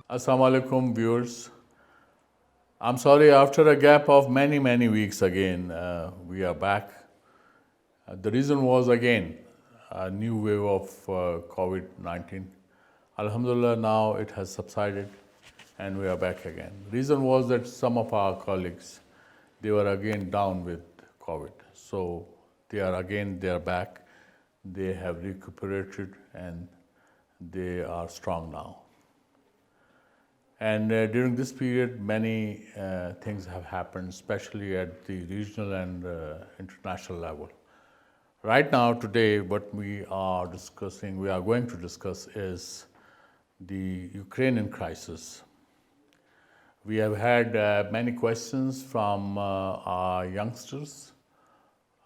Assalamu alaikum, viewers. I'm sorry, after a gap of many weeks again, we are back. The reason was again a new wave of COVID 19. Alhamdulillah, now it has subsided and we are back again. Reason was that some of our colleagues, they were again down with COVID. So they are back. They have recuperated and they are strong now. And during this period, many things have happened, especially at the regional and international level. Right now, today, what we are going to discuss is the Ukrainian crisis. We have had many questions from our youngsters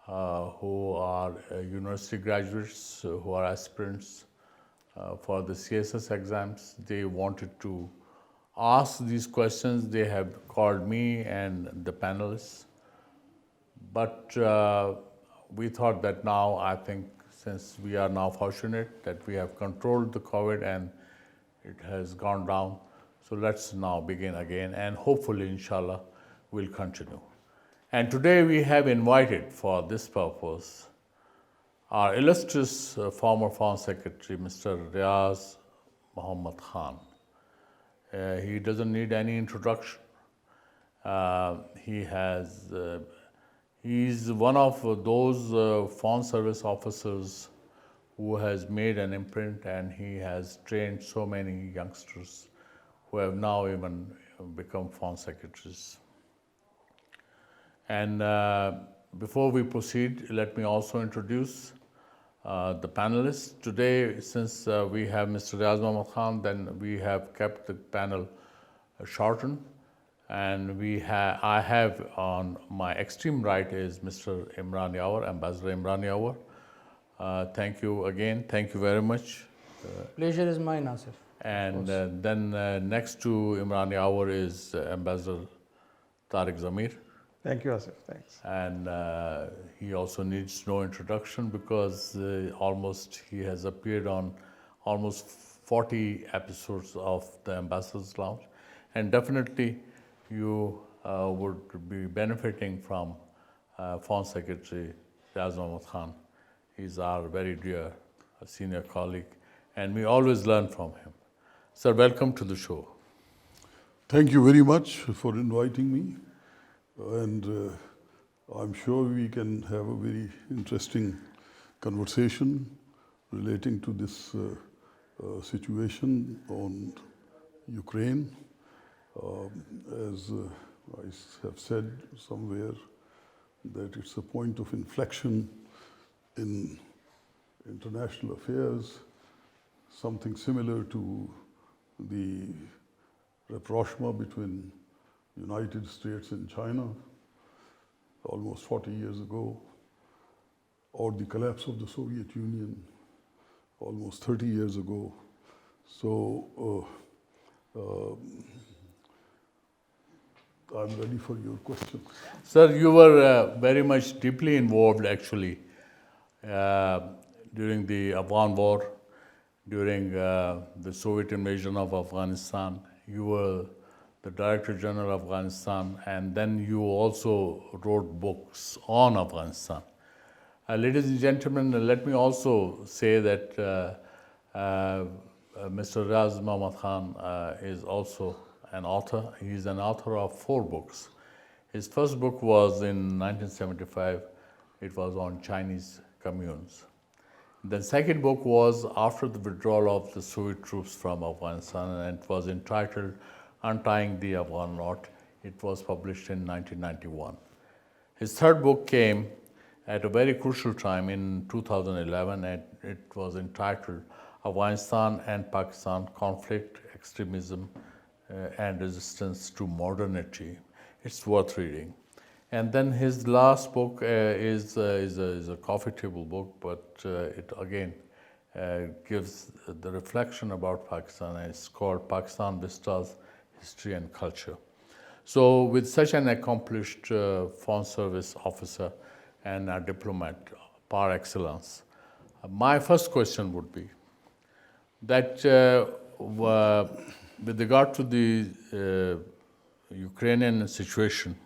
who are university graduates, who are aspirants for the CSS exams. They wanted to ask these questions. They have called me and the panelists. But we thought that now, I think, since we are now fortunate that we have controlled the COVID and it has gone down, so let's now begin again and hopefully, inshallah, we'll continue. And today we have invited for this purpose our illustrious former Foreign Secretary, Mr. Riaz Muhammad Khan. He doesn't need any introduction. He's one of those Foreign Service officers who has made an imprint, and he has trained so many youngsters who have now even become Foreign Secretaries. And before we proceed, let me also introduce the panelists. Today, since we have Mr. Riaz Muhammad Khan, then we have kept the panel shortened. And I have on my extreme right is Mr. Imran Yawar, Ambassador Imran Yawar. Thank you again. Thank you very much. Pleasure is mine, Asif. And then next to Imran Yawar is Ambassador Tariq Zamir. Thank you, Asif. Thanks. And he also needs no introduction because he has appeared on almost 40 episodes of the Ambassador's Lounge. And definitely you would be benefiting from Foreign Secretary Riaz Muhammad Khan. He's our very dear senior colleague, and we always learn from him. Sir, welcome to the show. Thank you very much for inviting me. And I'm sure we can have a very interesting conversation relating to this situation on Ukraine. As I have said somewhere, that it's a point of inflection in international affairs, something similar to the rapprochement between United States and China almost 40 years ago, or the collapse of the Soviet Union almost 30 years ago. So I'm ready for your questions. Sir, you were very much deeply involved actually during the Afghan War, during the Soviet invasion of Afghanistan. You were the Director General of Afghanistan, and then you also wrote books on Afghanistan. Ladies and gentlemen, let me also say that Mr. Riaz Muhammad Khan is also an author. He is an author of 4 books. His first book was in 1975. It was on Chinese communes. The second book was after the withdrawal of the Soviet troops from Afghanistan, and it was entitled Untying the Afghan Knot. It was published in 1991. His third book came at a very crucial time in 2011, and it was entitled Afghanistan and Pakistan: Conflict, Extremism, and Resistance to Modernity. It's worth reading. And then his last book is a coffee table book, but it again gives the reflection about Pakistan. It's called Pakistan Vistas, History and Culture. So with such an accomplished Foreign Service officer and a diplomat par excellence, my first question would be that with regard to the Ukrainian situation,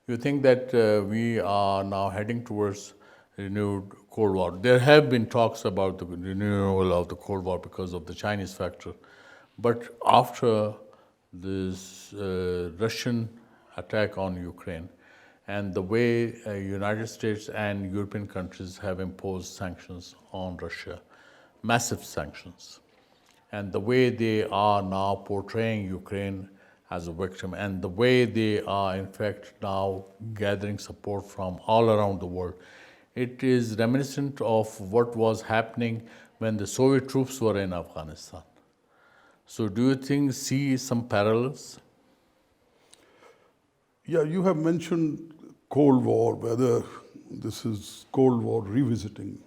you think that we are now heading towards renewed Cold War? There have been talks about the renewal of the Cold War because of the Chinese factor, but after this Russian attack on Ukraine and the way United States and European countries have imposed sanctions on Russia, massive sanctions, and the way they are now portraying Ukraine as a victim, and the way they are in fact now gathering support from all around the world, it is reminiscent of what was happening when the Soviet troops were in Afghanistan. So do you see some parallels? Yeah, you have mentioned Cold War, whether this is Cold War revisiting.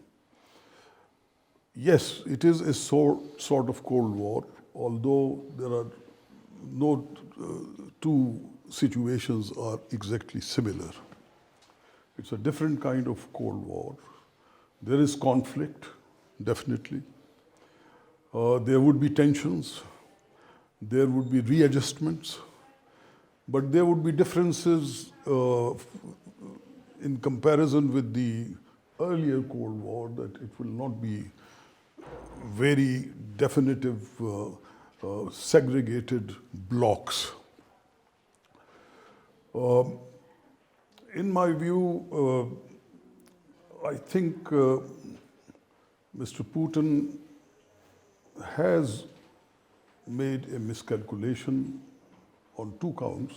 Yes, it is a sort of Cold War, although there are no two situations are exactly similar. It's a different kind of Cold War. There is conflict, definitely. There would be tensions. There would be readjustments. But there would be differences in comparison with the earlier Cold War, that it will not be very definitive segregated blocks. In my view, I think Mr. Putin has made a miscalculation on two counts.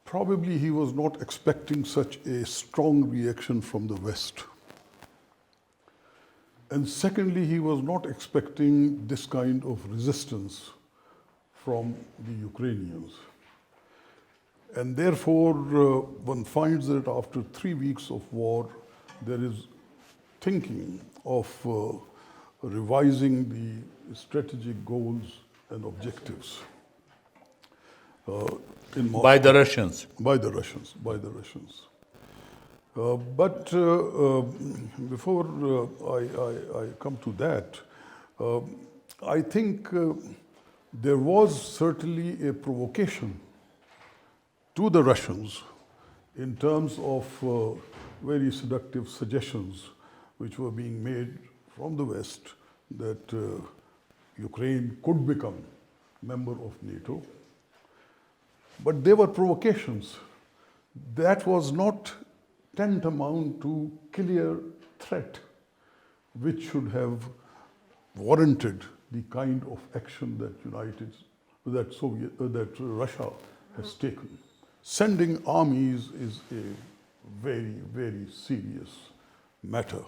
Probably he was not expecting such a strong reaction from the West. And secondly, he was not expecting this kind of resistance from the Ukrainians. And therefore, one finds that after 3 weeks of war, there is thinking of revising the strategic goals and objectives. By the Russians? By the Russians. But before I come to that, I think there was certainly a provocation to the Russians in terms of very seductive suggestions which were being made from the West that Ukraine could become member of NATO. But they were provocations. That was not tantamount to clear threat which should have warranted the kind of action that Russia has taken. Sending armies is a very, very serious matter.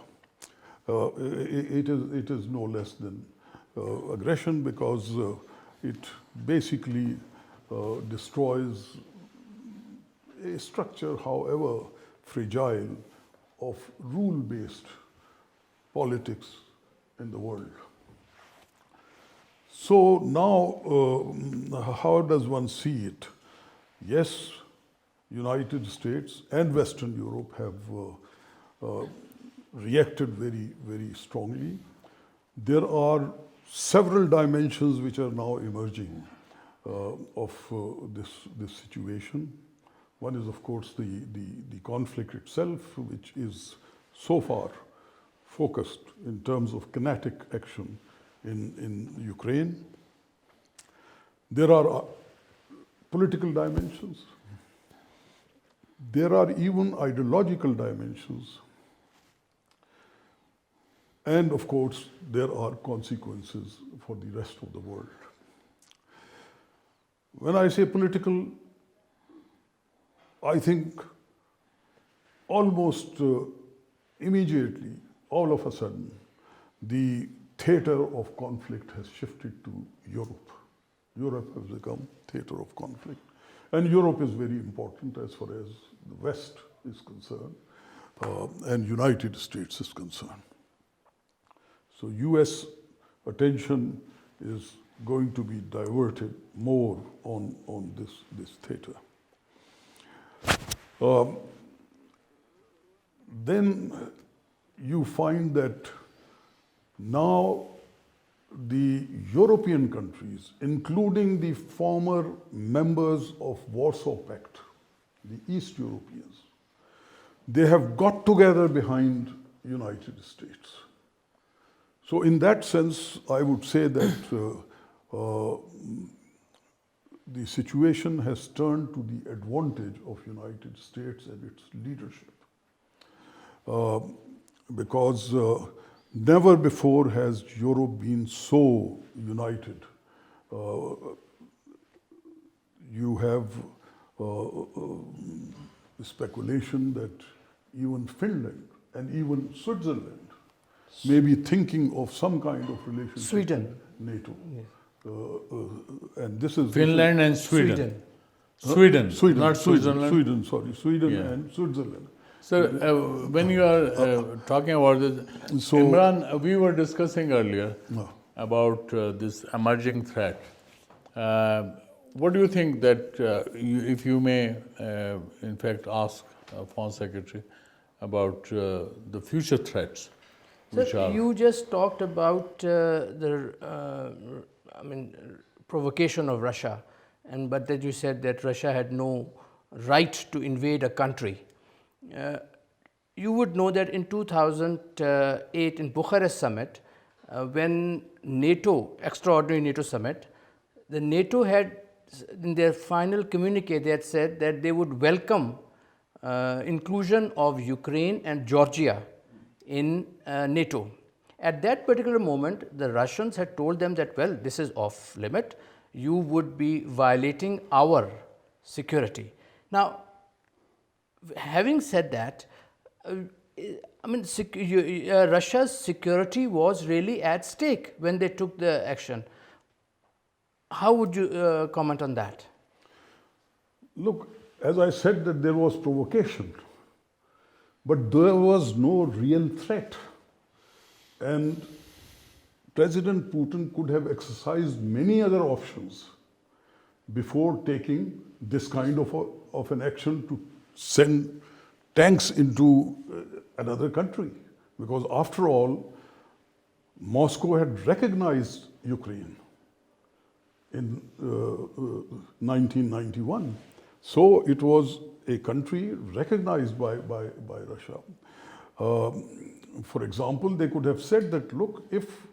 It is no less than aggression, because it basically destroys a structure, however fragile, of rule-based politics in the world. So now, how does one see it? Yes, United States and Western Europe have reacted very, very strongly. There are several dimensions which are now emerging of this situation. One is, of course, the conflict itself, which is so far focused in terms of kinetic action in Ukraine. There are political dimensions. There are even ideological dimensions. And of course, there are consequences for the rest of the world. When I say political, I think almost immediately, all of a sudden, the theater of conflict has shifted to Europe. Europe has become theater of conflict. And Europe is very important as far as the West is concerned, and United States is concerned. So US attention is going to be diverted more on this theater. Then you find that now the European countries, including the former members of Warsaw Pact, the East Europeans, they have got together behind United States. So in that sense, I would say that the situation has turned to the advantage of United States and its leadership. Because never before has Europe been so united. You have speculation that even Finland and even Switzerland may be thinking of some kind of relationship Sweden. with NATO. Yes. And this is Finland and Sweden. Sweden. Sweden, not Switzerland. Sweden Yeah. and Switzerland. So, when you are talking about this, So- Imran, we were discussing earlier No. about this emerging threat. What do you think that, if you may, in fact, ask Foreign Secretary about the future threats, which So are you just talked about provocation of Russia, but that you said that Russia had no right to invade a country. You would know that in 2008 in Bucharest summit, when NATO, extraordinary NATO summit, the NATO had, in their final communique, they had said that they would welcome inclusion of Ukraine and Georgia in NATO. At that particular moment, the Russians had told them that, well, this is off limit, you would be violating our security. Now, having said that, Russia's security was really at stake when they took the action. How would you comment on that? Look, as I said that there was provocation, but there was no real threat. And President Putin could have exercised many other options before taking this kind of an action to send tanks into another country. Because after all, Moscow had recognized Ukraine in 1991. So it was a country recognized by Russia. For example, they could have said that, look, if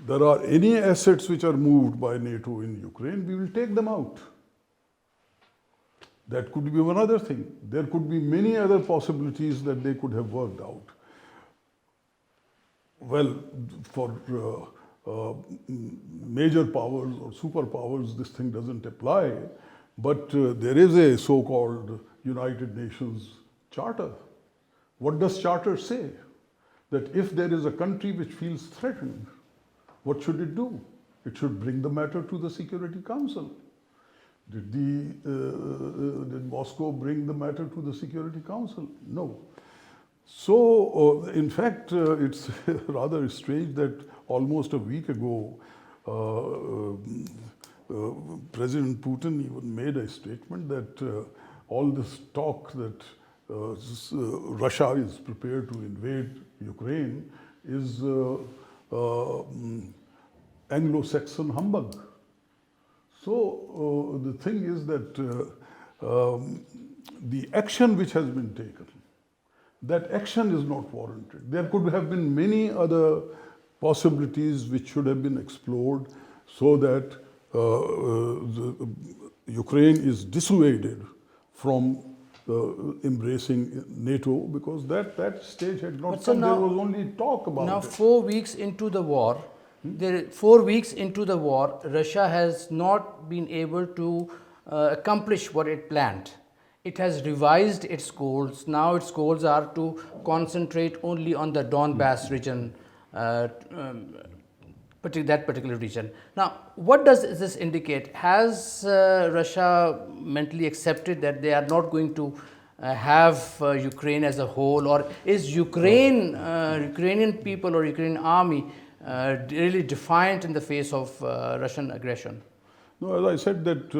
there are any assets which are moved by NATO in Ukraine, we will take them out. That could be one other thing. There could be many other possibilities that they could have worked out. Well, for major powers or superpowers, this thing doesn't apply, but there is a so-called United Nations Charter. What does Charter say? That if there is a country which feels threatened, what should it do? It should bring the matter to the Security Council. Did Moscow bring the matter to the Security Council? No. So, in fact, it's rather strange that almost a week ago, President Putin even made a statement that all this talk that Russia is prepared to invade Ukraine is Anglo-Saxon humbug. So the thing is that the action which has been taken, that action is not warranted. There could have been many other possibilities which should have been explored so that Ukraine is dissuaded from embracing NATO, because that stage had not come. There was only talk about now, it. 4 weeks into the war, 4 weeks into the war, Russia has not been able to accomplish what it planned. It has revised its goals. Now its goals are to concentrate only on the Donbass region, that particular region. Now, what does this indicate? Has Russia mentally accepted that they are not going to have Ukraine as a whole, or is Ukrainian people or Ukrainian army really defiant in the face of Russian aggression? No, as I said that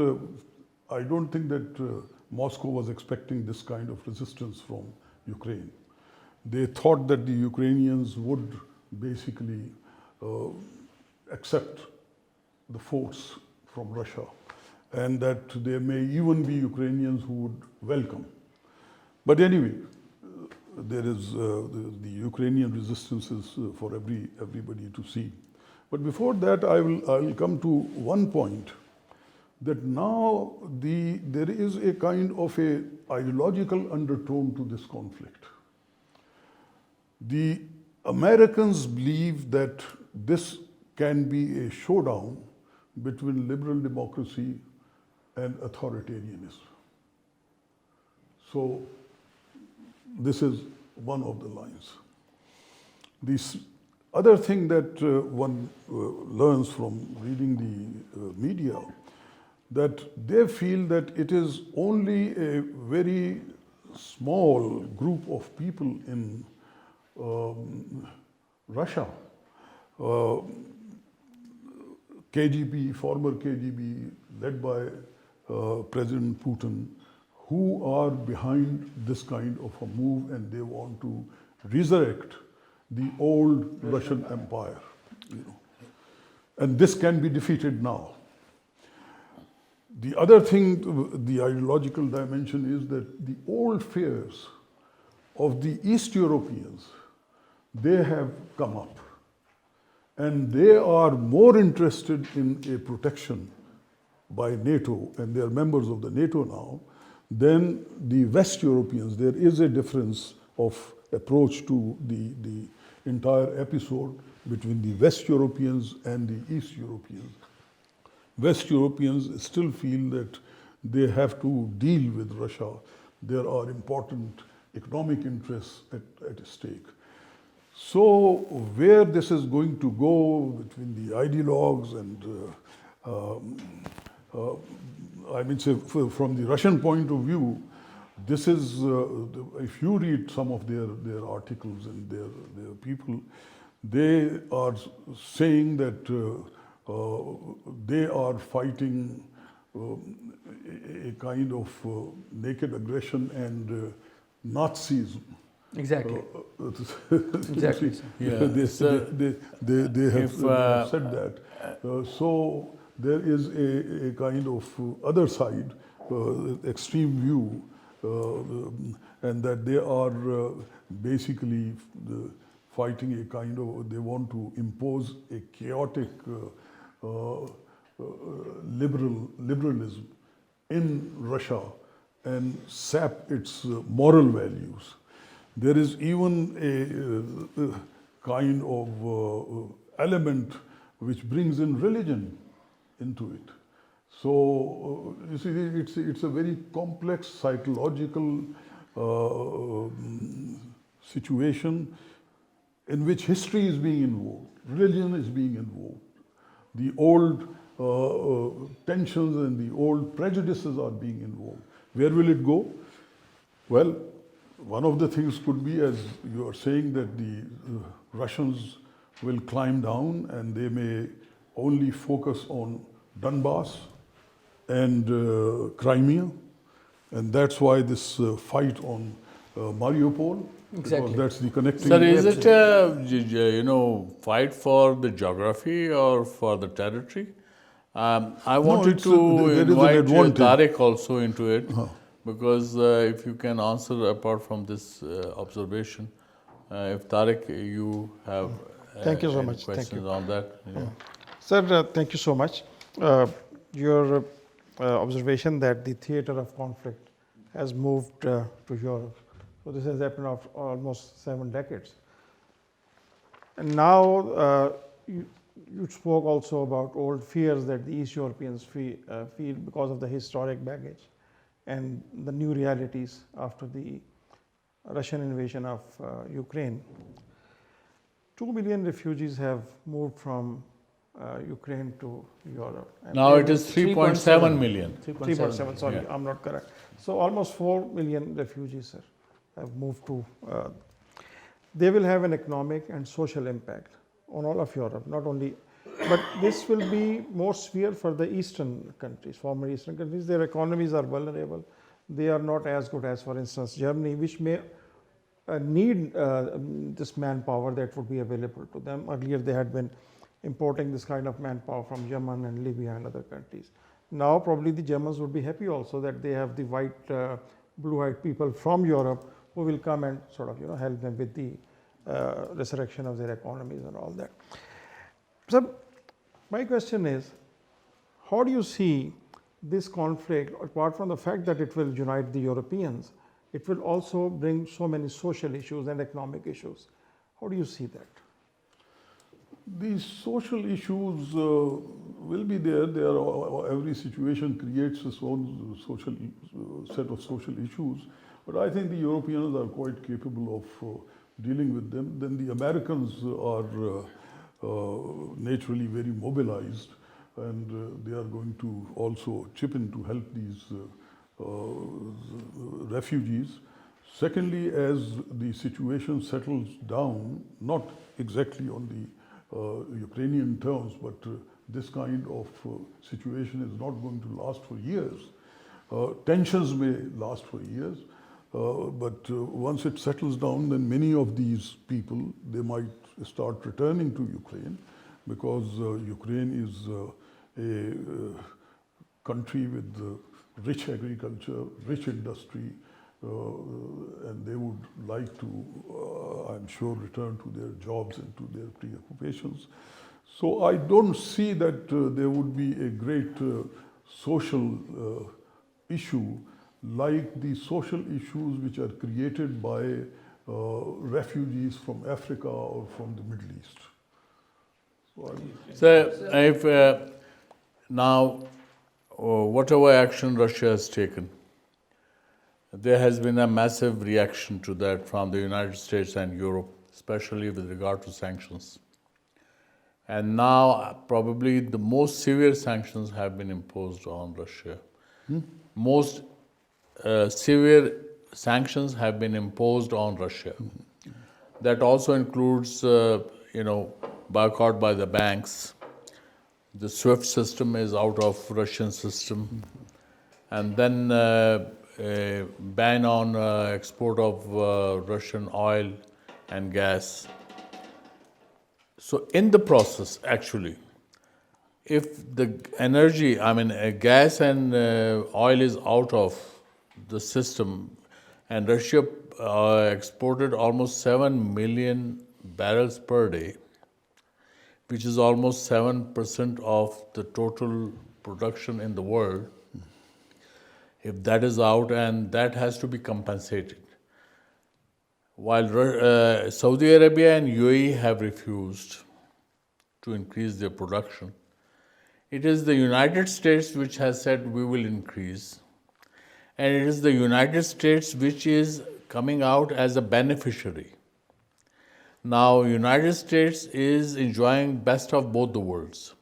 I don't think that Moscow was expecting this kind of resistance from Ukraine. They thought that the Ukrainians would basically accept the force from Russia, and that there may even be Ukrainians who would welcome. But anyway, there is the Ukrainian resistance is for everybody to see. But before that, I will come to one point, that now there is a kind of a ideological undertone to this conflict. The Americans believe that this can be a showdown between liberal democracy and authoritarianism. So this is one of the lines. This other thing that one learns from reading the media, that they feel that it is only a very small group of people in Russia, KGB, former KGB, led by President Putin, who are behind this kind of a move, and they want to resurrect the old Russian Empire. And this can be defeated now. The other thing, the ideological dimension, is that the old fears of the East Europeans, they have come up. And they are more interested in a protection by NATO, and they are members of the NATO now, than the West Europeans. There is a difference of approach to the entire episode between the West Europeans and the East Europeans. West Europeans still feel that they have to deal with Russia. There are important economic interests at stake. So where this is going to go between the ideologues and I mean, say, from the Russian point of view, this is, if you read some of their articles and their people, they are saying that they are fighting a kind of naked aggression and Nazism. Exactly. Exactly. Yeah. They have said that. So there is a kind of other side, extreme view, and that they are basically fighting a kind of, they want to impose a chaotic liberalism in Russia and sap its moral values. There is even a kind of element which brings in religion into it. So you see, it's a very complex psychological situation in which history is being involved, religion is being involved, the old tensions and the old prejudices are being involved. Where will it go? Well, one of the things could be, as you are saying, that the Russians will climb down and they may only focus on Donbass and Crimea, and that's why this fight on Mariupol, Exactly. because that's the connecting. Sir, is it a fight for the geography or for the territory? I wanted to invite Tariq also into it, because if you can answer apart from this observation, if Tariq, you have Thank you so any much. questions Thank you. on that? Yeah. Sir, thank you so much. Your observation that the theater of conflict has moved to Europe. So this has happened after almost 7 decades. And now you spoke also about old fears that the East Europeans feel because of the historic baggage and the new realities after the Russian invasion of Ukraine. 2 million refugees have moved from Ukraine to Europe. And Now it is 3.7 million. 3.7, sorry, Yeah. I'm not correct. So almost 4 million refugees, sir, have moved to. They will have an economic and social impact on all of Europe, not only, but this will be more severe for the eastern countries, former eastern countries. Their economies are vulnerable. They are not as good as, for instance, Germany, which may need this manpower that would be available to them. Earlier they had been importing this kind of manpower from Yemen and Libya and other countries. Now probably the Germans would be happy also that they have the white, blue-eyed people from Europe who will come and sort of help them with the resurrection of their economies and all that. So my question is, how do you see this conflict, apart from the fact that it will unite the Europeans, it will also bring so many social issues and economic issues. How do you see that? These social issues will be there. Every situation creates its own social set of social issues. But I think the Europeans are quite capable of dealing with them. Then the Americans are naturally very mobilized, and they are going to also chip in to help these refugees. Secondly, as the situation settles down, not exactly on the Ukrainian terms, but this kind of situation is not going to last for years. Tensions may last for years, but once it settles down, then many of these people, they might start returning to Ukraine, because Ukraine is a country with rich agriculture, rich industry, and they would like to, I'm sure, return to their jobs and to their preoccupations. So I don't see that there would be a great social issue like the social issues which are created by refugees from Africa or from the Middle East. So if now whatever action Russia has taken, there has been a massive reaction to that from the United States and Europe, especially with regard to sanctions. And now probably the most severe sanctions have been imposed on Russia. Most severe sanctions have been imposed on Russia. That also includes, boycott by the banks. The SWIFT system is out of Russian system. And then a ban on export of Russian oil and gas. So in the process, actually, if the energy, gas and oil is out of the system, and Russia exported almost 7 million barrels per day, which is almost 7% of the total production in the world. If that is out, and that has to be compensated. While Saudi Arabia and UAE have refused to increase their production, it is the United States which has said we will increase. And it is the United States which is coming out as a beneficiary. Now, United States is enjoying best of both the worlds.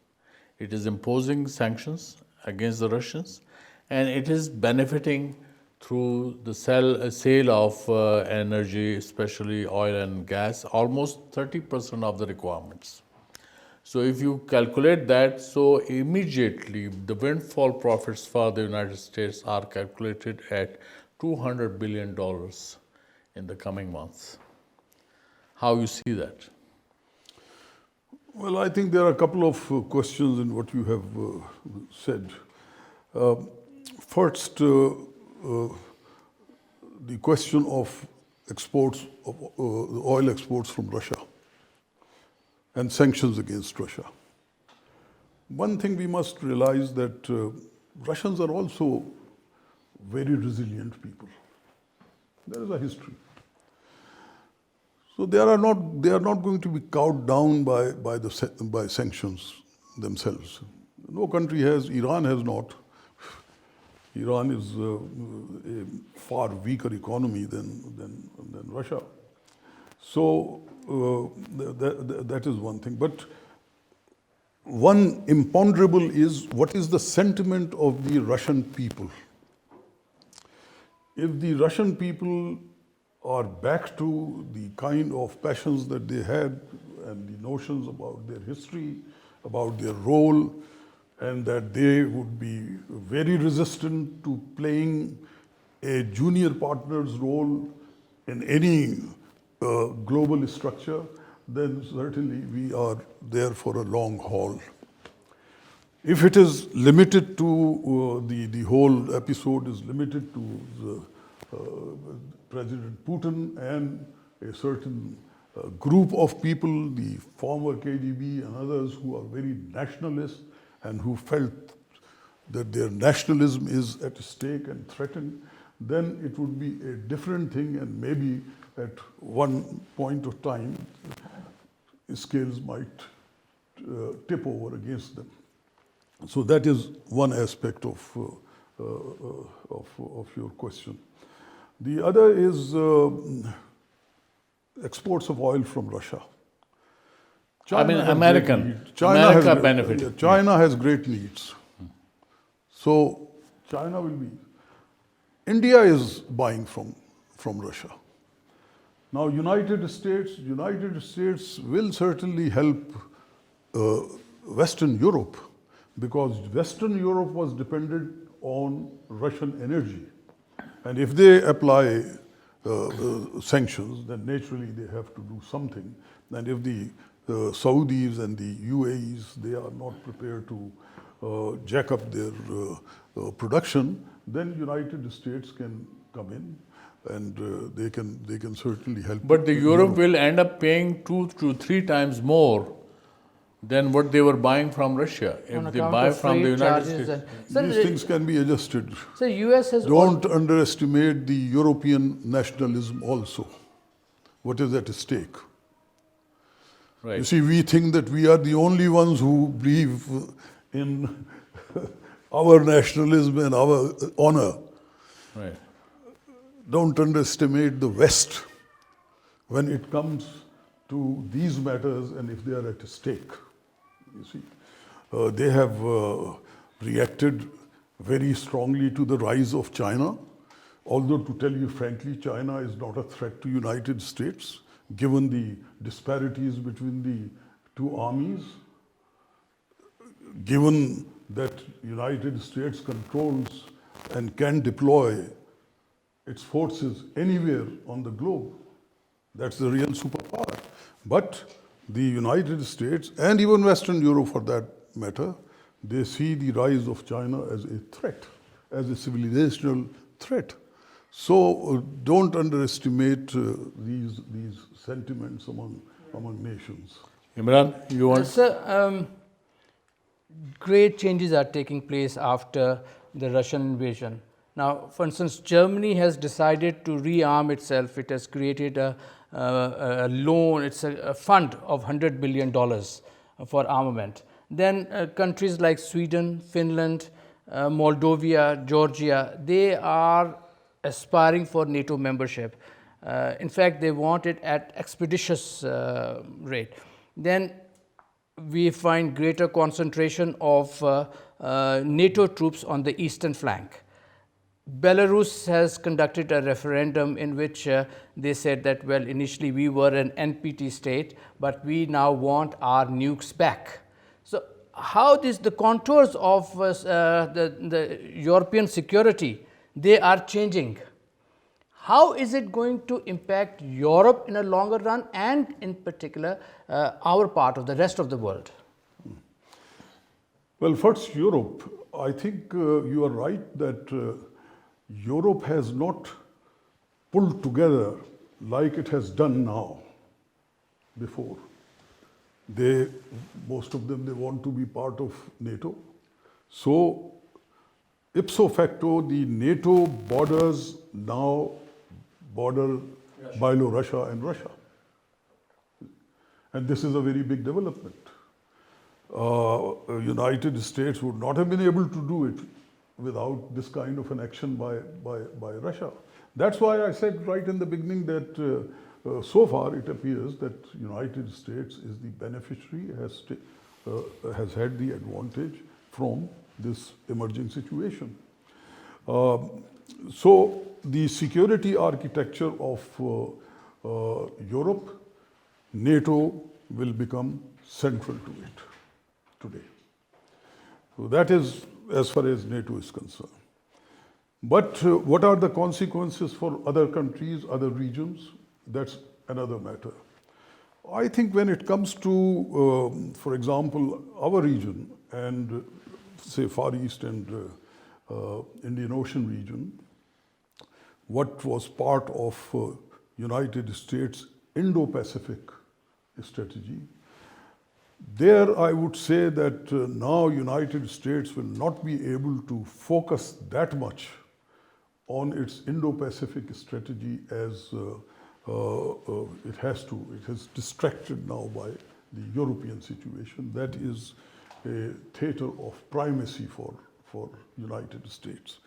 It is imposing sanctions against the Russians, and it is benefiting through the sale of energy, especially oil and gas, almost 30% of the requirements. So if you calculate that, so immediately the windfall profits for the United States are calculated at $200 billion in the coming months. How you see that? Well, I think there are a couple of questions in what you have said. First, the question of exports, of oil exports from Russia and sanctions against Russia. One thing we must realize that Russians are also very resilient people. There is a history. So they are not going to be cowed down by sanctions themselves. No country has. Iran has not. Iran is a far weaker economy than Russia. So that is one thing. But one imponderable is what is the sentiment of the Russian people. If the Russian people are back to the kind of passions that they had and the notions about their history, about their role, and that they would be very resistant to playing a junior partner's role in any global structure, then certainly we are there for a long haul. If it is limited to, the whole episode is limited to President Putin and a certain group of people, the former KGB and others who are very nationalist and who felt that their nationalism is at stake and threatened, then it would be a different thing, and maybe at one point of time, scales might tip over against them. So that is one aspect of your question. The other is exports of oil from Russia. has American. great needs. America has, benefited. China has great needs. So China will be. India is buying from Russia. Now United States will certainly help Western Europe, because Western Europe was dependent on Russian energy. And if they apply sanctions, then naturally they have to do something. And if the Saudis and the UAEs, they are not prepared to jack up their production, then United States can come in and they can certainly help. But the Europe will end up paying 2 to 3 times more than what they were buying from Russia if they buy from the United States. These things can be adjusted. So US has Don't underestimate the European nationalism also. What is at stake? Right. You see, we think that we are the only ones who believe in our nationalism and our honor. Right. Don't underestimate the West when it comes to these matters and if they are at stake. You see, they have reacted very strongly to the rise of China. Although, to tell you frankly, China is not a threat to United States, given the disparities between the two armies, given that United States controls and can deploy its forces anywhere on the globe. That's the real superpower. But the United States, and even Western Europe for that matter, they see the rise of China as a threat, as a civilizational threat. So don't underestimate these sentiments among nations. Imran, you want? Sir, great changes are taking place after the Russian invasion. Now, for instance, Germany has decided to rearm itself. It has created a loan, it's a fund of $100 billion for armament. Then countries like Sweden, Finland, Moldova, Georgia, they are aspiring for NATO membership. In fact, they want it at expeditious rate. Then we find greater concentration of NATO troops on the eastern flank. Belarus has conducted a referendum in which they said that, well, initially we were an NPT state, but we now want our nukes back. So how the contours of the European security, they are changing. How is it going to impact Europe in a longer run, and in particular our part of the rest of the world? Well, first Europe. I think you are right that Europe has not pulled together like it has done now before. Most of them, they want to be part of NATO. So, ipso facto, the NATO borders now border Belarus and Russia. And this is a very big development. United States would not have been able to do it without this kind of an action by Russia. That's why I said right in the beginning that so far it appears that United States is the beneficiary, has had the advantage from this emerging situation. So the security architecture of Europe, NATO will become central to it today. So that is as far as NATO is concerned. But what are the consequences for other countries, other regions? That's another matter. I think when it comes to, for example, our region and say Far East and Indian Ocean region, what was part of United States Indo-Pacific strategy, there I would say that now United States will not be able to focus that much on its Indo-Pacific strategy as it has to. It is distracted now by the European situation. That is a theater of primacy for United States.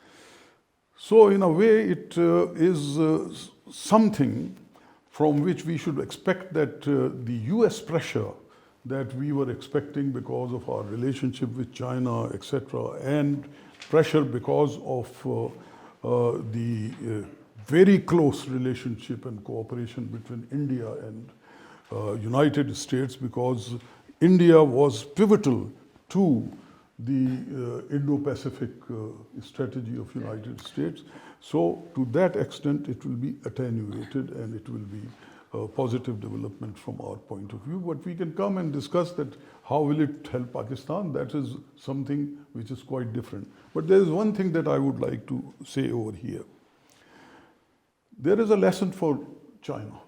So in a way it is something from which we should expect that the US pressure that we were expecting because of our relationship with China, etc., and pressure because of the very close relationship and cooperation between India and United States, because India was pivotal to the Indo-Pacific strategy of United States. So to that extent it will be attenuated and it will be a positive development from our point of view. But we can come and discuss that how will it help Pakistan. That is something which is quite different. But there is one thing that I would like to say over here. There is a lesson for China.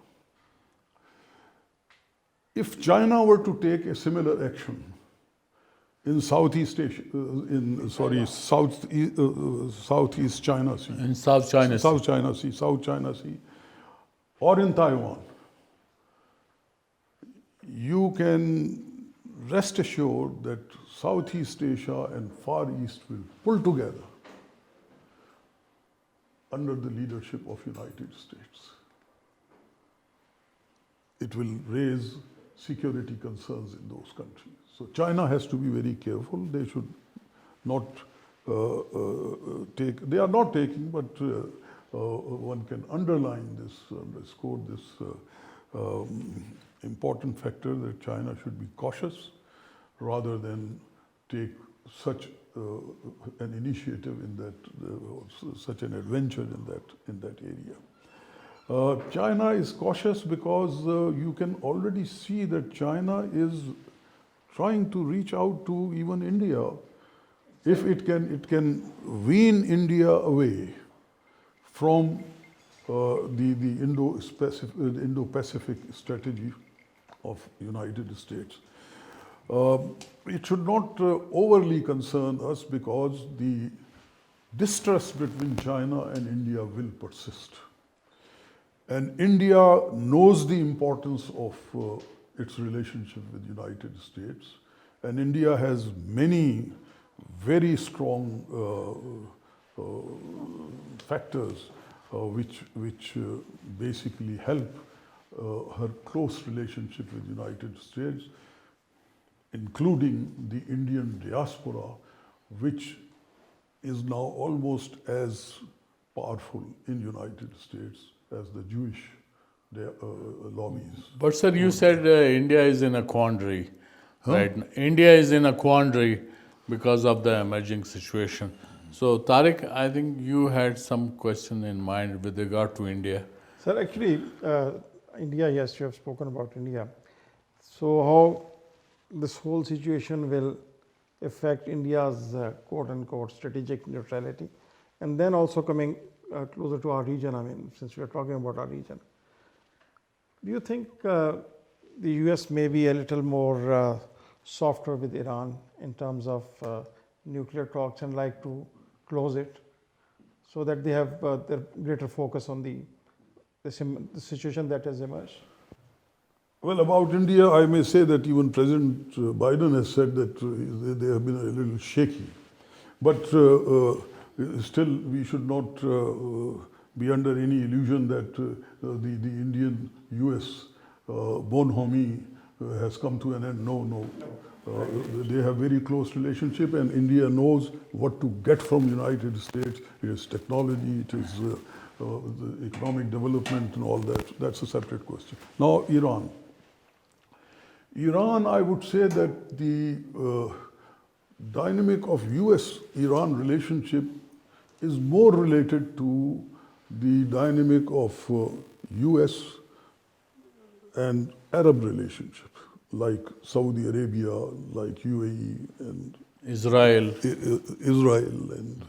If China were to take a similar action in Southeast Asia, Southeast China Sea, In South China Sea. South China Sea, or in Taiwan, you can rest assured that Southeast Asia and Far East will pull together under the leadership of United States. It will raise security concerns in those countries. So China has to be very careful. They should not take, they are not taking, but one can underline this, underscore this important factor that China should be cautious rather than take such an initiative in that, such an adventure in that area. China is cautious because you can already see that China is trying to reach out to even India. If it can wean India away from the Indo-Pacific strategy of United States. It should not overly concern us because the distrust between China and India will persist. And India knows the importance of its relationship with United States. And India has many very strong factors which basically help her close relationship with United States, including the Indian diaspora, which is now almost as powerful in United States as the Jewish lobbies. But sir, you said India is in a quandary, right? India is in a quandary because of the emerging situation. So Tariq, I think you had some question in mind with regard to India. Sir, actually, India, yes, you have spoken about India. So how this whole situation will affect India's quote-unquote strategic neutrality, and then also coming closer to our region, I mean, since we are talking about our region. Do you think the US may be a little more softer with Iran in terms of nuclear talks and like to close it so that they have their greater focus on the situation that has emerged? Well, about India, I may say that even President Biden has said that they have been a little shaky. But still, we should not be under any illusion that the Indian-US bonhomie has come to an end. No. They have very close relationship, and India knows what to get from United States. It is technology, it is the economic development and all that. That's a separate question. Now, Iran. Iran, I would say that the dynamic of US-Iran relationship is more related to the dynamic of US and Arab relationship, like Saudi Arabia, like UAE, and Israel. Israel and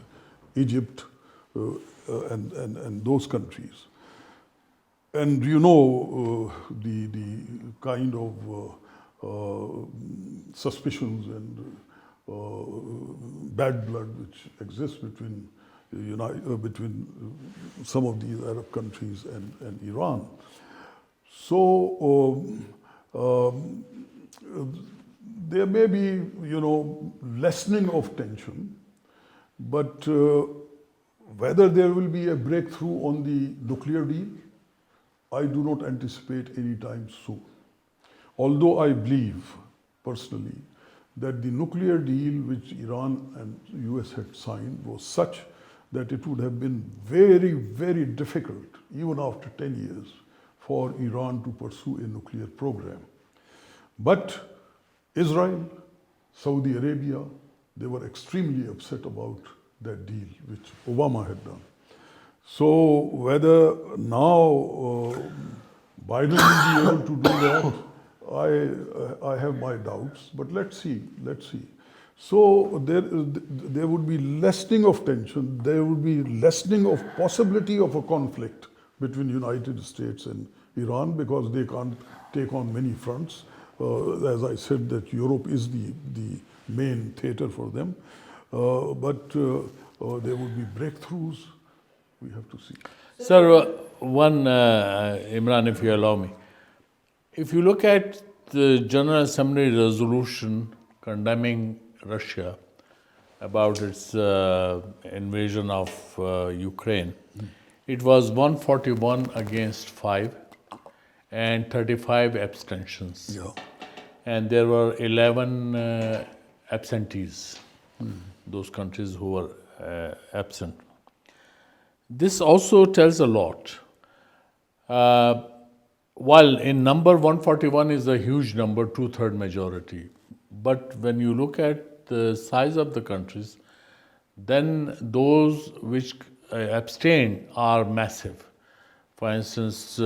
Egypt, and those countries. And you know the kind of suspicions and bad blood which exists between between some of these Arab countries and Iran. So there may be, lessening of tension, but whether there will be a breakthrough on the nuclear deal, I do not anticipate any time soon. Although I believe personally that the nuclear deal which Iran and US had signed was such that it would have been very, very difficult, even after 10 years, for Iran to pursue a nuclear program. But Israel, Saudi Arabia, they were extremely upset about that deal which Obama had done. So whether now Biden will be able to do that, I have my doubts, but let's see. So there would be lessening of tension, there would be lessening of possibility of a conflict between United States and Iran, because they can't take on many fronts. As I said, that Europe is the main theater for them. But there would be breakthroughs. We have to see. Sir, Imran, if you allow me. If you look at the General Assembly resolution condemning Russia about its invasion of Ukraine, it was 141 against 5 and 35 abstentions. Yeah. And there were 11 absentees, those countries who were absent. This also tells a lot. While in number 141 is a huge number, 2/3 majority, but when you look at the size of the countries, then those which abstain are massive. For instance,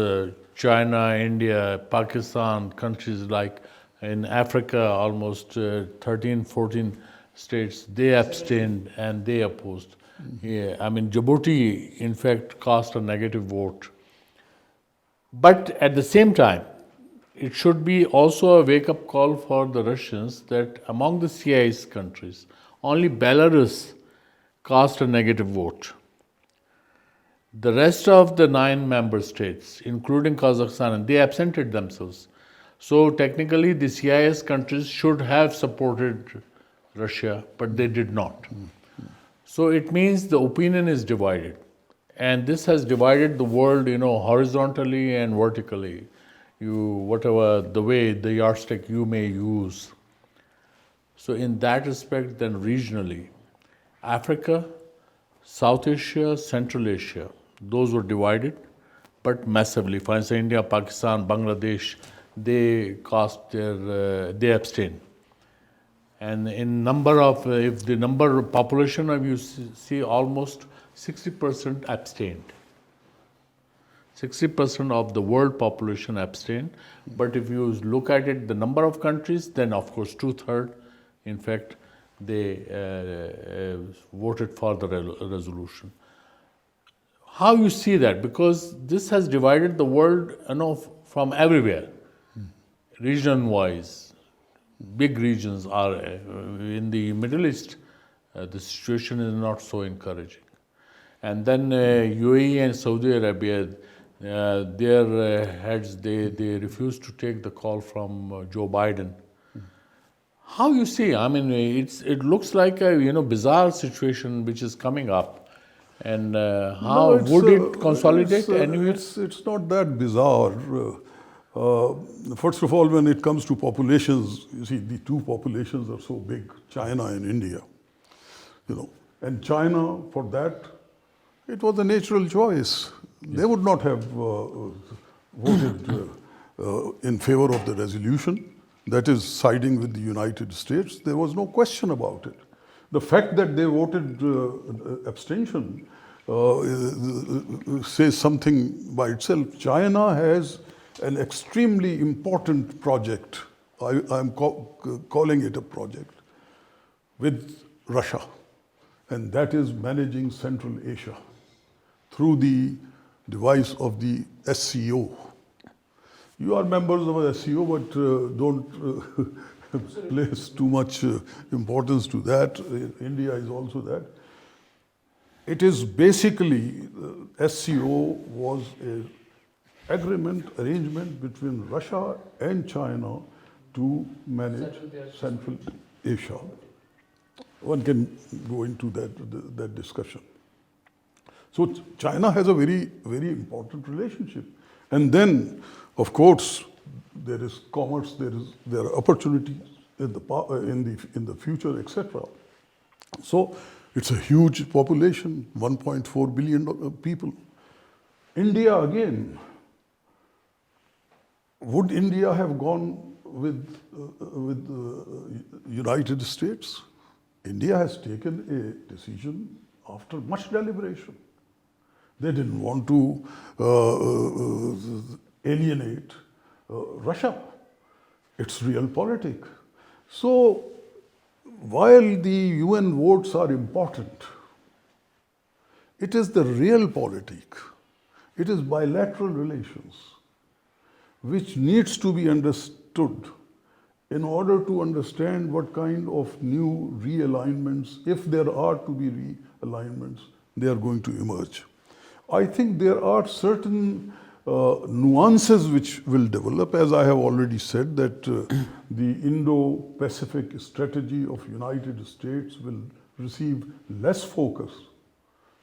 China, India, Pakistan, countries like in Africa, almost 13, 14 states, they abstained and they opposed. Yeah, I mean, Djibouti, in fact, cast a negative vote. But at the same time, it should be also a wake-up call for the Russians that among the CIS countries, only Belarus cast a negative vote. The rest of the 9 member states, including Kazakhstan, they absented themselves. So technically, the CIS countries should have supported Russia, but they did not. So it means the opinion is divided. And this has divided the world, horizontally and vertically. Whatever the way, the yardstick you may use. So in that respect, then regionally, Africa, South Asia, Central Asia, those were divided, but massively. For instance, India, Pakistan, Bangladesh, they abstained. And in number of, if the number of population of you see, almost 60% abstained. 60% of the world population abstained. But if you look at it, the number of countries, then of course 2/3, in fact, they voted for the resolution. How you see that? Because this has divided the world, from everywhere, region-wise. Big regions are in the Middle East. The situation is not so encouraging. And then UAE and Saudi Arabia, their heads, they refused to take the call from Joe Biden. How you see? I mean, it looks like a bizarre situation which is coming up. And how would it consolidate anywhere? It's not that bizarre. First of all, when it comes to populations, you see, the two populations are so big, China and India. And China, for that, it was a natural choice. They would not have voted in favor of the resolution, that is siding with the United States. There was no question about it. The fact that they voted abstention says something by itself. China has an extremely important project. I'm calling it a project with Russia, and that is managing Central Asia through the device of the SCO. You are members of SCO, but don't place too much importance to that. India is also that. It is basically, SCO was an arrangement between Russia and China to manage Central Asia. One can go into that discussion. So China has a very, very important relationship. And then, of course, there is commerce, there are opportunities in the future, etc. So it's a huge population, 1.4 billion people. India again. Would India have gone with United States? India has taken a decision after much deliberation. They didn't want to alienate Russia. It's realpolitik. So while the UN votes are important, it is the realpolitik, it is bilateral relations, which needs to be understood in order to understand what kind of new realignments, if there are to be realignments, they are going to emerge. I think there are certain nuances which will develop, as I have already said, that the Indo-Pacific strategy of United States will receive less focus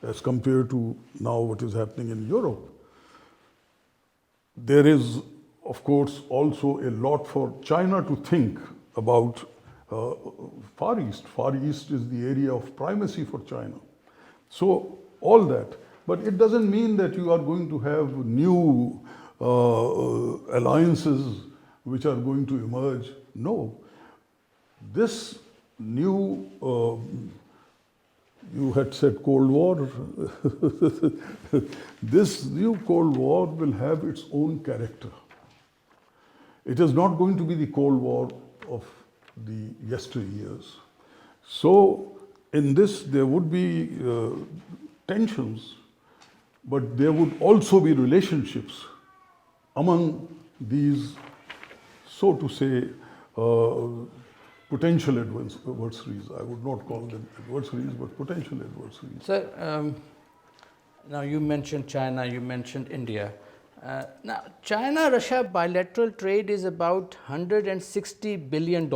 as compared to now what is happening in Europe. There is, of course, also a lot for China to think about Far East. Far East is the area of primacy for China. So all that. But it doesn't mean that you are going to have new alliances which are going to emerge. No. This new, you had said Cold War, this new Cold War will have its own character. It is not going to be the Cold War of the yesteryears. So in this there would be tensions, but there would also be relationships among these, so to say, potential adversaries. I would not call them adversaries, but potential adversaries. Sir, now you mentioned China, you mentioned India. Now, China-Russia bilateral trade is about $160 billion,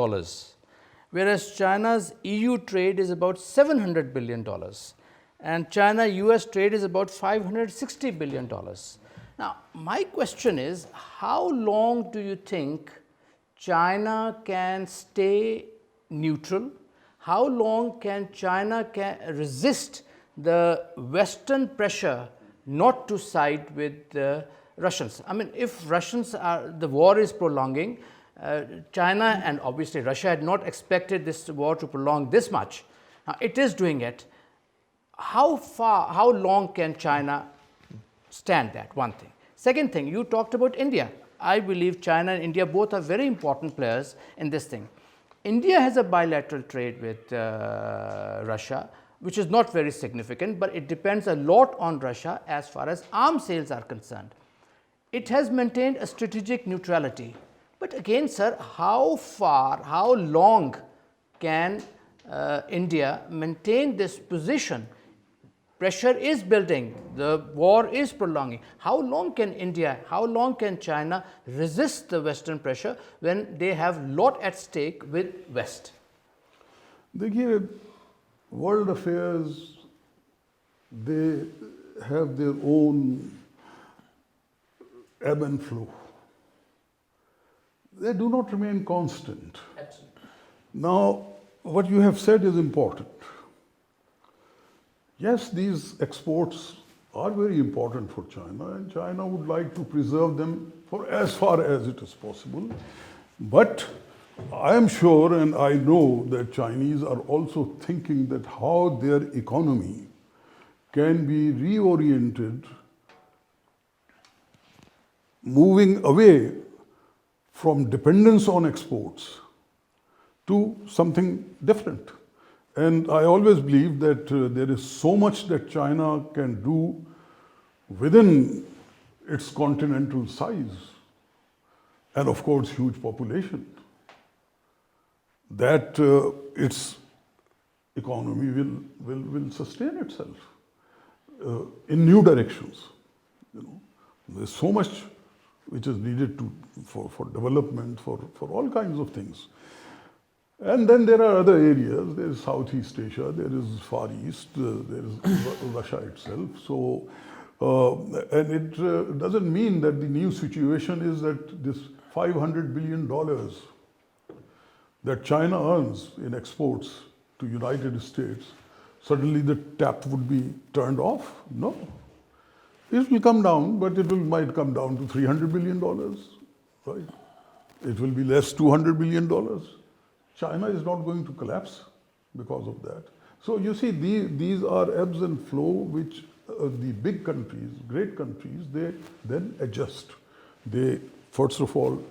whereas China's EU trade is about $700 billion. And China-US trade is about $560 billion. Now, my question is, how long do you think China can stay neutral? How long can China resist the Western pressure not to side with the Russians? I mean, if the war is prolonging, China and obviously Russia had not expected this war to prolong this much. Now, it is doing it. How long can China stand that? One thing. Second thing, you talked about India. I believe China and India both are very important players in this thing. India has a bilateral trade with Russia, which is not very significant, but it depends a lot on Russia as far as arms sales are concerned. It has maintained a strategic neutrality. But again, sir, how long can India maintain this position? Pressure is building, the war is prolonging. How long can China resist the Western pressure when they have lot at stake with West? Dekhiye, world affairs, they have their own ebb and flow. They do not remain constant. Absolutely. Now, what you have said is important. Yes, these exports are very important for China, and China would like to preserve them for as far as it is possible. But I am sure and I know that Chinese are also thinking that how their economy can be reoriented moving away from dependence on exports to something different. And I always believe that there is so much that China can do within its continental size and of course huge population, that its economy will sustain itself in new directions. You know, there's so much which is needed for development, for all kinds of things. And then there are other areas. There is Southeast Asia, there is Far East, there is Russia itself. So, and it doesn't mean that the new situation is that this $500 billion that China earns in exports to United States, suddenly the tap would be turned off. No. It will come down, but it might come down to $300 billion, right? It will be less $200 billion. China is not going to collapse because of that. So you see, these are ebbs and flow which the big countries, great countries, they then adjust. They, first of all,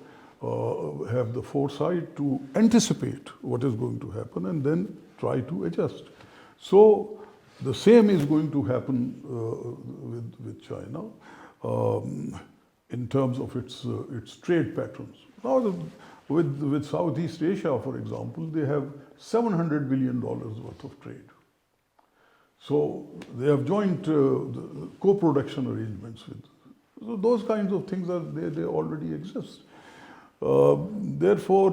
have the foresight to anticipate what is going to happen and then try to adjust. So the same is going to happen with China in terms of its trade patterns. Now, with Southeast Asia, for example, they have $700 billion worth of trade. So they have joint co-production arrangements with. So those kinds of things they already exist. Therefore,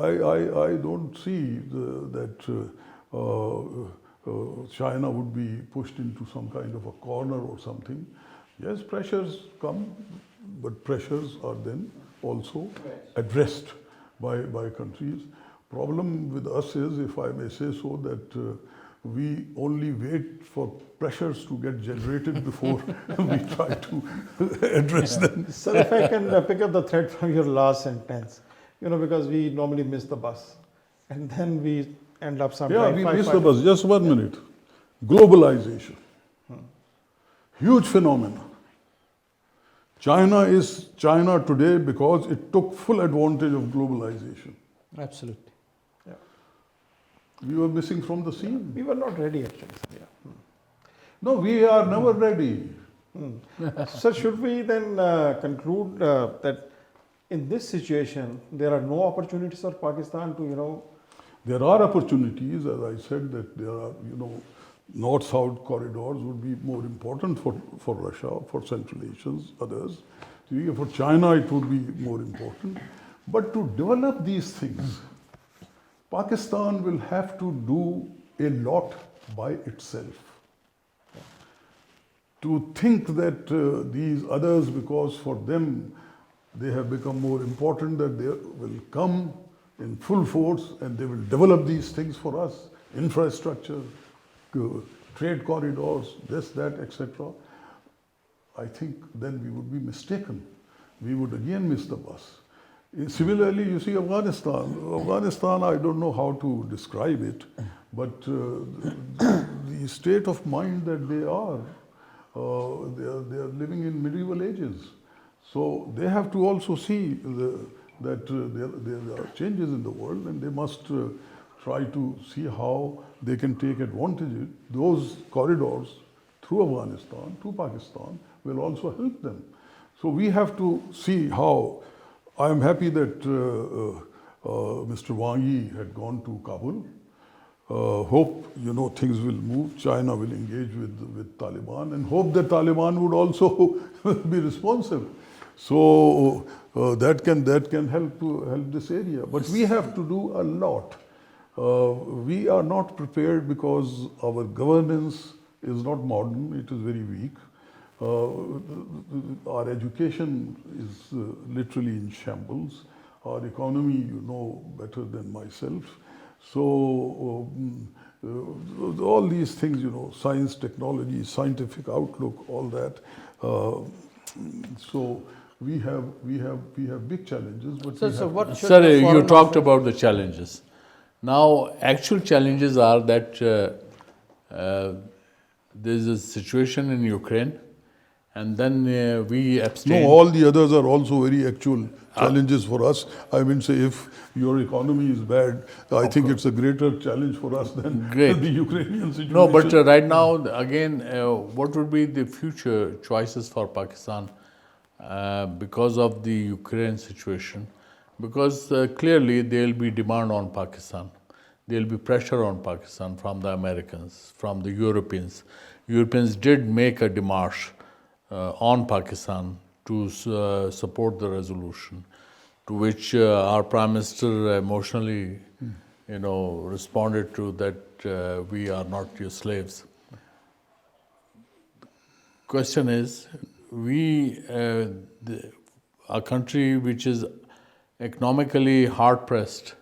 I don't see that China would be pushed into some kind of a corner or something. Yes, pressures come, but pressures are then also addressed by countries. Problem with us is, if I may say so, that we only wait for pressures to get generated before we try to address them. So if I can pick up the thread from your last sentence, you know, because we normally miss the bus and then we end up somewhere. Yeah, we miss the bus. Just 1 minute. Globalization. Huge phenomenon. China is China today because it took full advantage of globalization. Absolutely. We were missing from the scene. We were not ready actually. Yeah. No, we are never ready. So should we then conclude that in this situation there are no opportunities for Pakistan to, you know? There are opportunities, as I said, that there are, you know, north-south corridors would be more important for Russia, for Central Asians, others. For China, it would be more important. But to develop these things, Pakistan will have to do a lot by itself. To think that these others, because for them they have become more important, that they will come in full force and they will develop these things for us, infrastructure, trade corridors, this, that, etc. I think then we would be mistaken. We would again miss the bus. Similarly, you see Afghanistan. Afghanistan, I don't know how to describe it, but the state of mind that they are living in medieval ages. So they have to also see that there are changes in the world, and they must try to see how they can take advantage of it. Those corridors through Afghanistan to Pakistan will also help them. So we have to see how. I am happy that Mr. Wang Yi had gone to Kabul. Hope, you know, things will move. China will engage with Taliban, and hope that Taliban would also be responsive. So that can help this area. But we have to do a lot. We are not prepared because our governance is not modern. It is very weak. Our education is literally in shambles. Our economy, you know better than myself. So all these things, you know, science, technology, scientific outlook, all that. So we have big challenges. But So what should Sir, the you foreign talked affairs- about the challenges. Now, actual challenges are that there is a situation in Ukraine, and then we No, abstained. all the others are also very actual challenges for us. I mean, say if your economy is bad, I think it's a greater challenge for us than Great. the Ukrainian situation. No, but right now, again, what would be the future choices for Pakistan because of the Ukraine situation? Because clearly there will be demand on Pakistan. There will be pressure on Pakistan from the Americans, from the Europeans. Europeans did make a démarche on Pakistan to support the resolution, to which our Prime Minister emotionally, responded to that we are not your slaves. Question is, a country which is economically hard pressed,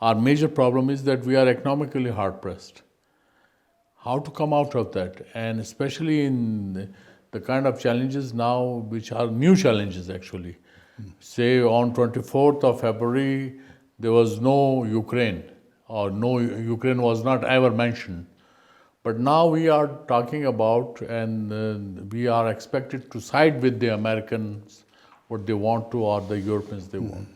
our major problem is that we are economically hard pressed. How to come out of that? And especially in the kind of challenges now, which are new challenges actually. Say on 24th of February, there was no Ukraine, or no Ukraine was not ever mentioned. But now we are talking about, and we are expected to side with the Americans, what they want to, or the Europeans they want.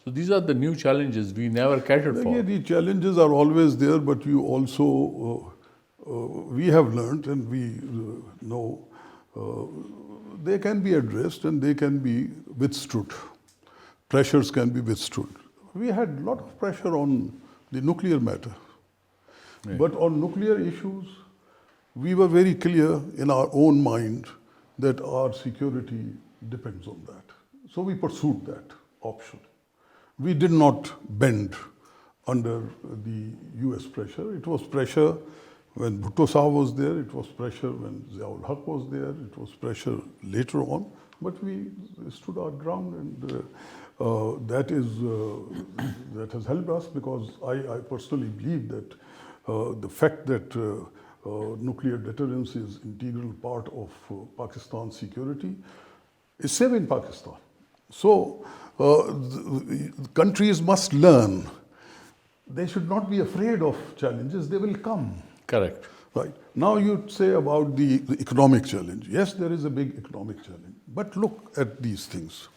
So these are the new challenges we never catered for. Yeah, the challenges are always there, but you also, we have learned and we know they can be addressed and they can be withstood. Pressures can be withstood. We had a lot of pressure on the nuclear matter. Right. But on nuclear issues, we were very clear in our own mind that our security depends on that. So we pursued that option. We did not bend under the US pressure. It was pressure when Bhutto Saab was there, it was pressure when Ziaul Haq was there, it was pressure later on, but we stood our ground, and that has helped us, because I personally believe that the fact that nuclear deterrence is integral part of Pakistan's security is saving Pakistan. So countries must learn. They should not be afraid of challenges, they will come. Correct. Right. Now you say about the economic challenge. Yes, there is a big economic challenge. But look at these things.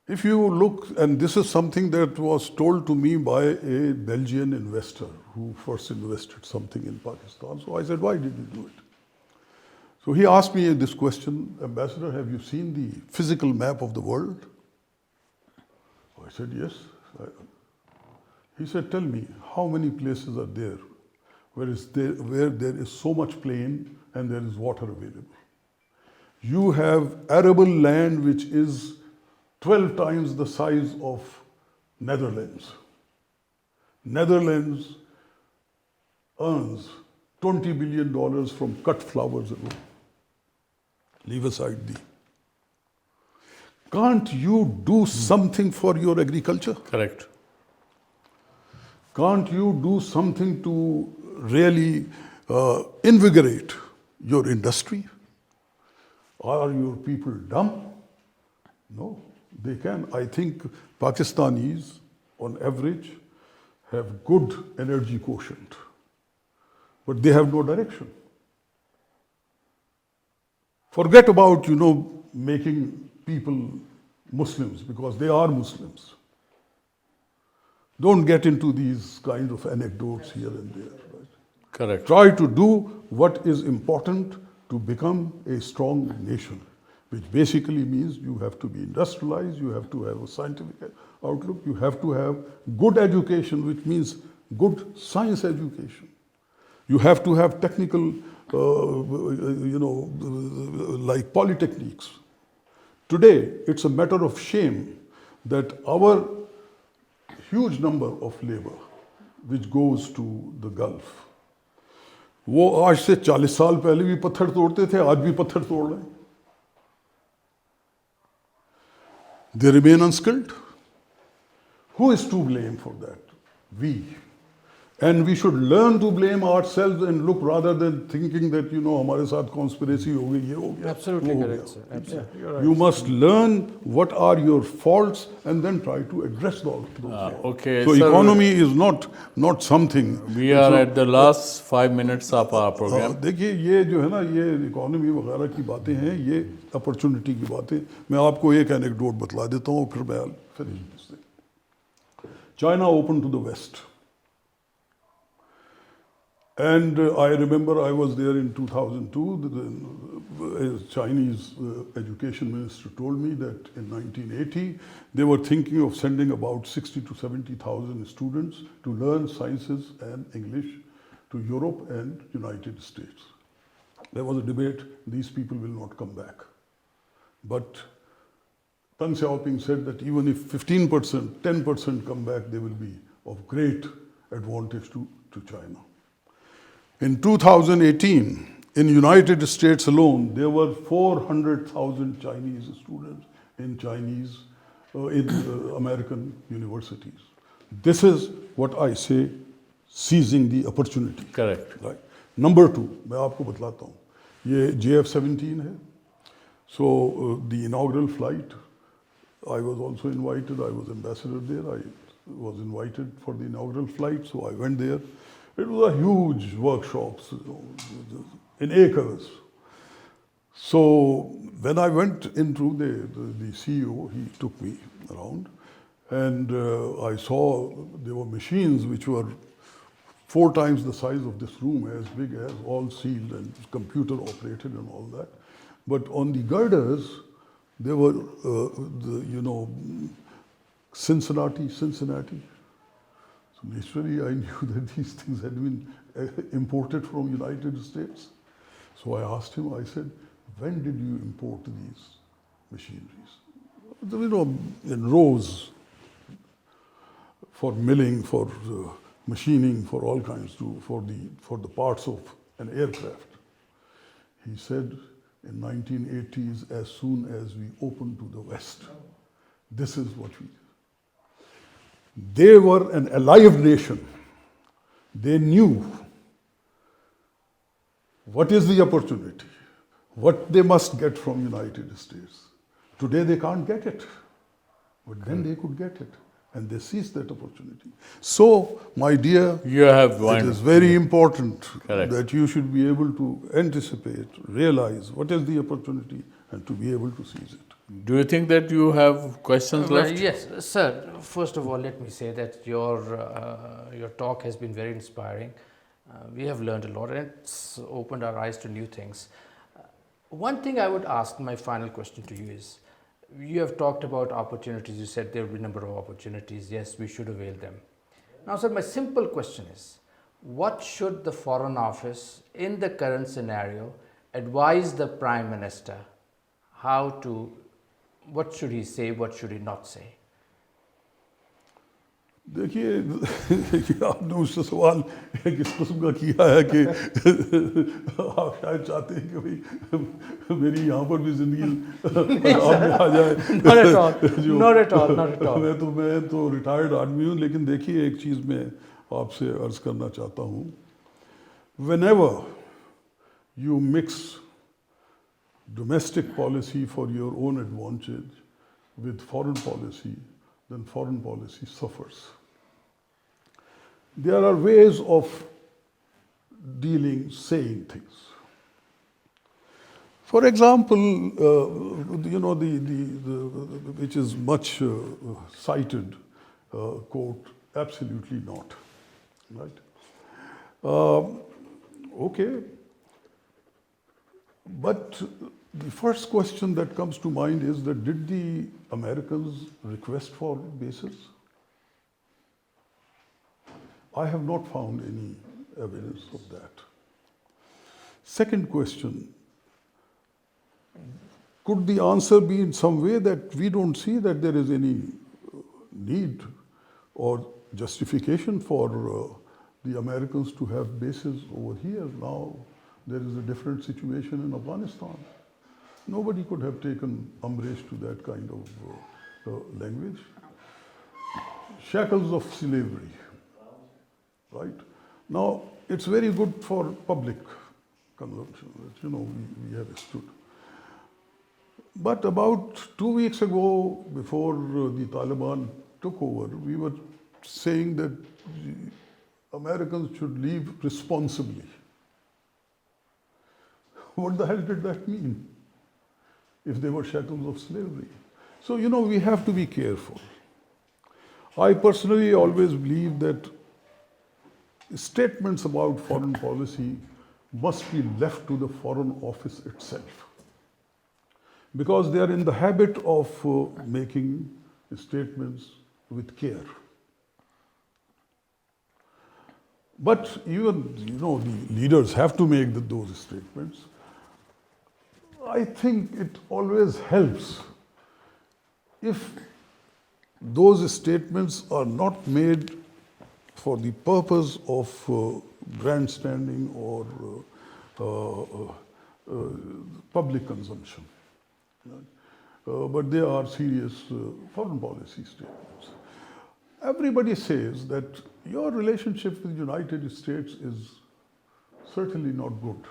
If you look, and this is something that was told to me by a Belgian investor who first invested something in Pakistan. So I said, why did you do it? So he asked me this question, Ambassador, have you seen the physical map of the world? I said, yes. He said, tell me, how many places are there where there is so much plain and there is water available? You have arable land which is 12 times the size of Netherlands. Netherlands earns $20 billion from cut flowers alone. Leave aside the. Can't you do something for your agriculture? Correct. Can't you do something to really invigorate your industry? Are your people dumb? No, they can. I think Pakistanis, on average, have good energy quotient, but they have no direction. Forget about, making people Muslims, because they are Muslims. Don't get into these kind of anecdotes here and there. Right? Correct. Try to do what is important to become a strong nation, which basically means you have to be industrialized, you have to have a scientific outlook, you have to have good education, which means good science education. You have to have technical, like polytechniques. Today, it's a matter of shame that our huge number of labor which goes to the Gulf, वो आज से 40 साल पहले भी पत्थर तोड़ते थे, आज भी पत्थर तोड़ रहे हैं. They remain unskilled. Who is to blame for that? We. And we should learn to blame ourselves and look rather than thinking that, हमारे साथ conspiracy हो गई, ये हो गया, Absolutely वो हो correct, गया. sir. Absolutely. You're right. You must learn what are your faults and then try to address those faults. Okay, So sir. economy is not something. We are at the last 5 minutes of our program. देखिए ये जो है ना ये economy वगैरह की बातें हैं, ये अपॉर्चुनिटी की बातें. मैं आपको एक एनेक्डोट बतला देता हूँ फिर मैं finish this thing. China opened to the West. And I remember I was there in 2002. The Chinese education minister told me that in 1980 they were thinking of sending about 60 to 70,000 students to learn sciences and English to Europe and United States. There was a debate, these people will not come back. But Deng Xiaoping said that even if 15%, 10% come back, they will be of great advantage to China. In 2018, in United States alone, there were 400,000 Chinese students in American universities. This is what I say, seizing the opportunity. Correct. Right. Number 2, मैं आपको बतलाता हूँ. ये JF-17 है. So the inaugural flight, I was also invited. I was ambassador there. I was invited for the inaugural flight, so I went there. It was a huge workshop in acres. So when I went into the CEO, he took me around, and I saw there were machines which were 4 times the size of this room, as big as, all sealed and computer operated and all that. But on the girders, there were Cincinnati. So naturally, I knew that these things had been imported from United States. So I asked him, I said, when did you import these machineries? In rows for milling, for machining, for all kinds, for the parts of an aircraft. He said, in 1980s, as soon as we opened to the West, this is what we did. They were an alive nation. They knew what is the opportunity, what they must get from United States. Today they can't get it, but then they could get it, and they seized that opportunity. So, my dear, You have it is very important Correct. that you should be able to anticipate, realize what is the opportunity, and to be able to seize it. Do you think that you have questions Well, left? yes, sir. First of all, let me say that your talk has been very inspiring. We have learned a lot, and it's opened our eyes to new things. One thing I would ask, my final question to you is, you have talked about opportunities. You said there will be a number of opportunities. Yes, we should avail them. Now, sir, my simple question is, what should the Foreign Office, in the current scenario, advise the Prime Minister what should he say, what should he not say? देखिए आपने मुझसे सवाल किस किस्म का किया है कि आप शायद चाहते हैं कि भाई मेरी यहाँ पर भी जिंदगी आपने आ जाए. Not at all. Not at all. Not at all. मैं तो रिटायर्ड आदमी हूँ, लेकिन देखिए एक चीज़ मैं आपसे अर्ज करना चाहता हूँ. Whenever you mix domestic policy for your own advantage with foreign policy, then foreign policy suffers. There are ways of saying things. For example, which is much cited quote, absolutely not, right? Okay, but the first question that comes to mind is that did the Americans request for bases? I have not found any evidence of that. Second question, could the answer be in some way that we don't see that there is any need or justification for the Americans to have bases over here? Now there is a different situation in Afghanistan. Nobody could have taken umbrage to that kind of language. Shackles of slavery, right? Now, it's very good for public consumption, that, we have stood. But about 2 weeks ago, before the Taliban took over, we were saying that Americans should leave responsibly. What the hell did that mean? If they were shackles of slavery. So, we have to be careful. I personally always believe that statements about foreign policy must be left to the Foreign Office itself. Because they are in the habit of making statements with care. But even, the leaders have to make those statements. I think it always helps if those statements are not made for the purpose of grandstanding or public consumption. But they are serious foreign policy statements. Everybody says that your relationship with the United States is certainly not good.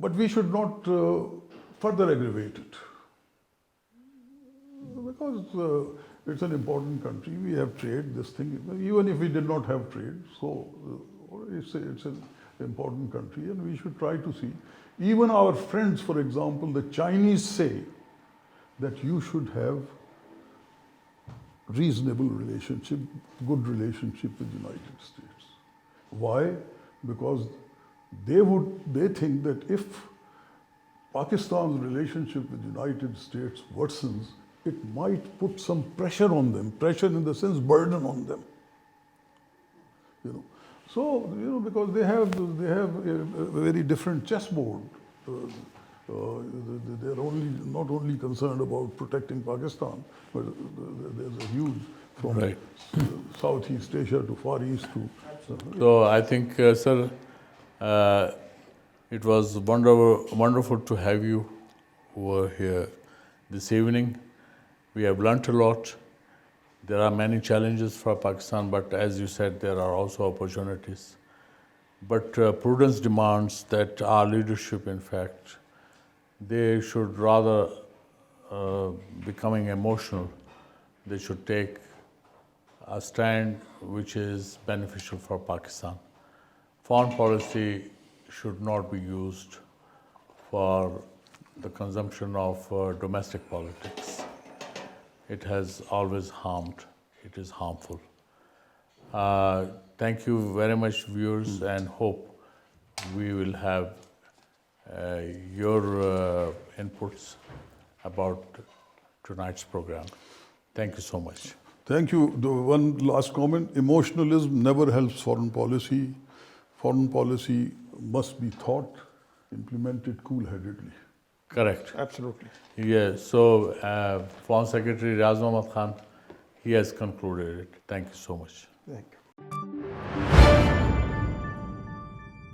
But we should not further aggravate it. Because it's an important country, we have trade, this thing, even if we did not have trade, so it's an important country and we should try to see. Even our friends, for example, the Chinese say that you should have reasonable relationship, good relationship with the United States. Why? Because they think that if Pakistan's relationship with the United States worsens, it might put some pressure on them, pressure in the sense burden on them. So, because they have a very different chessboard. They're not only concerned about protecting Pakistan, but there's a huge from Southeast Asia to Far East to. So I think, sir, it was wonderful to have you over here this evening. We have learnt a lot. There are many challenges for Pakistan, but as you said, there are also opportunities. But prudence demands that our leadership, in fact, they should rather becoming emotional, they should take a stand which is beneficial for Pakistan. Foreign policy should not be used for the consumption of domestic politics. It has always harmed. It is harmful. Thank you very much, viewers, and hope we will have your inputs about tonight's program. Thank you so much. Thank you. The one last comment, emotionalism never helps foreign policy. Foreign policy must be thought, implemented cool-headedly. Correct. Absolutely. Yes. So, Foreign Secretary Riaz Khan, he has concluded it. Thank you so much. Thank you.